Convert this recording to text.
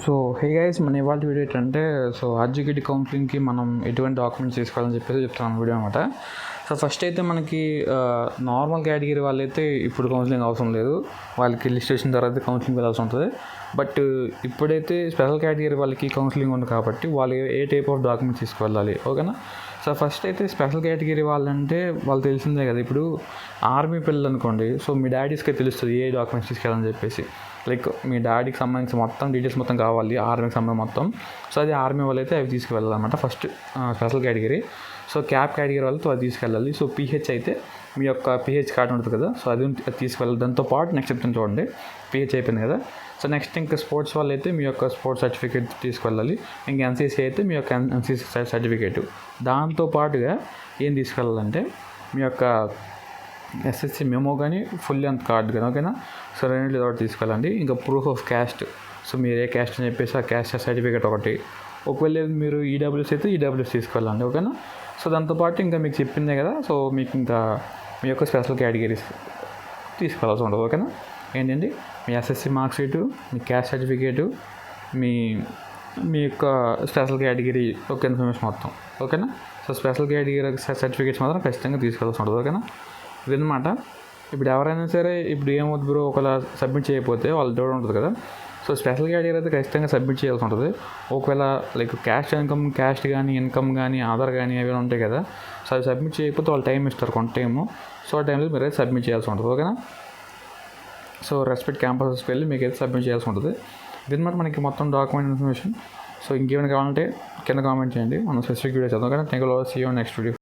So hey guys, మన ఇవాళ video ఏంటంటే ఆర్జీకేటీ కౌన్సిలింగ్కి మనం ఎటువంటి డాక్యుమెంట్స్ తీసుకోవాలని చెప్పేసి చెప్తున్నాను వీడియో అనమాట. సో ఫస్ట్ అయితే మనకి నార్మల్ కేటగిరీ వాళ్ళైతే ఇప్పుడు కౌన్సిలింగ్ అవసరం లేదు, వాళ్ళకి లిస్ట్ వచ్చిన తర్వాత కౌన్సిలింగ్ వెళ్ళాల్సి ఉంటుంది. బట్ ఇప్పుడైతే స్పెషల్ కేటగిరీ వాళ్ళకి కౌన్సిలింగ్ ఉంది కాబట్టి వాళ్ళు ఏ టైప్ ఆఫ్ డాక్యుమెంట్స్ తీసుకువెళ్ళాలి, ఓకేనా. సో ఫస్ట్ అయితే స్పెషల్ కేటగిరీ వాళ్ళంటే వాళ్ళు తెలిసిందే కదా, ఇప్పుడు ఆర్మీ పిల్లలు అనుకోండి. సో మీ డాడీస్కి తెలుస్తుంది ఏ డాక్యుమెంట్స్ తీసుకెళ్ళాలని చెప్పేసి, లైక్ మీ డాడీకి సంబంధించి మొత్తం డీటెయిల్స్ మొత్తం కావాలి, ఆర్మీకి సంబంధించి మొత్తం. సో అది ఆర్మీ వాళ్ళైతే అవి తీసుకువెళ్ళాలన్నమాట first special category. So cap category వాళ్ళతో అది తీసుకెళ్ళాలి. సో పిహెచ్ అయితే మీ యొక్క పిహెచ్ కార్డు ఉంటుంది కదా, సో అది తీసుకెళ్ళాలి. దాంతోపాటు నెక్స్ట్ చెప్తాను చూడండి, పిహెచ్ అయిపోయింది కదా. సో నెక్స్ట్ ఇంకా స్పోర్ట్స్ వాళ్ళు అయితే మీ యొక్క స్పోర్ట్స్ సర్టిఫికేట్ తీసుకెళ్ళాలి. ఇంకా ఎన్సీసీ అయితే మీ యొక్క ఎన్సీసీ సర్టిఫికేటు. దాంతోపాటుగా ఏం తీసుకెళ్ళాలంటే మీ యొక్క ఎస్ఎస్సి మెమో కానీ ఫుల్ లెంత్ కార్డు కానీ, ఓకేనా. సో రెండింటిలో ఒకటి తీసుకెళ్ళండి. ఇంకా ప్రూఫ్ ఆఫ్ క్యాస్ట్, సో మీరు ఏ క్యాస్ట్ అని చెప్పేసి ఆ క్యాస్ట్ సర్టిఫికేట్ ఒకటి. ఒకవేళ మీరు ఈడబ్ల్యూఎస్ అయితే ఈడబ్ల్యూఎస్ తీసుకెళ్ళండి, ఓకేనా. సో దాంతోపాటు ఇంకా మీకు చెప్పిందే కదా, సో మీకు ఇంకా మీ యొక్క స్పెషల్ కేటగిరీస్ తీసుకెళ్ళాల్సి ఉంటుంది, ఓకేనా. ఏంటండి, మీ ఎస్ఎస్సి మార్క్ షీటు, మీ క్యాస్ట్ సర్టిఫికేటు, మీ మీ యొక్క స్పెషల్ కేటగిరీ ఒక ఇన్ఫర్మేషన్ మొత్తం, ఓకేనా. సో స్పెషల్ కేటగిరీ సర్టిఫికేట్స్ మాత్రం ఖచ్చితంగా తీసుకెళ్ళాల్సి ఉంటుంది, ఓకేనా. ఇదన్నమాట. ఇప్పుడు ఎవరైనా సరే ఇప్పుడు ఏమవుతుంది బ్రో, ఒకవేళ సబ్మిట్ చేయకపోతే వాళ్ళ డౌట్ ఉంటుంది కదా. సో స్పెషల్ కేటగిరీ అయితే ఖచ్చితంగా సబ్మిట్ చేయాల్సి ఉంటుంది. ఒకవేళ లైక్ క్యాస్ట్ కానీ ఇన్కమ్ కానీ ఆధార్ కానీ అవి ఉంటాయి కదా, సో అవి సబ్మిట్ చేయకపోతే వాళ్ళు టైం ఇస్తారు కొంత టైము. సో ఆ టైంలో మీరైతే సబ్మిట్ చేయాల్సి ఉంటుంది, ఓకేనా. సో రెస్పెక్ట్ క్యాంపసెస్కి వెళ్ళి మీకు అయితే సబ్మిట్ చేయాల్సి ఉంటుంది. దీనిమాట మనకి మొత్తం డాక్యుమెంట్ ఇన్ఫర్మేషన్. సో ఇంకేమైనా కావాలంటే కింద కామెంట్ చేయండి, మనం స్పెసిఫిక్ వీడియో చేద్దాం, ఓకేనా. Thank you, see you next video.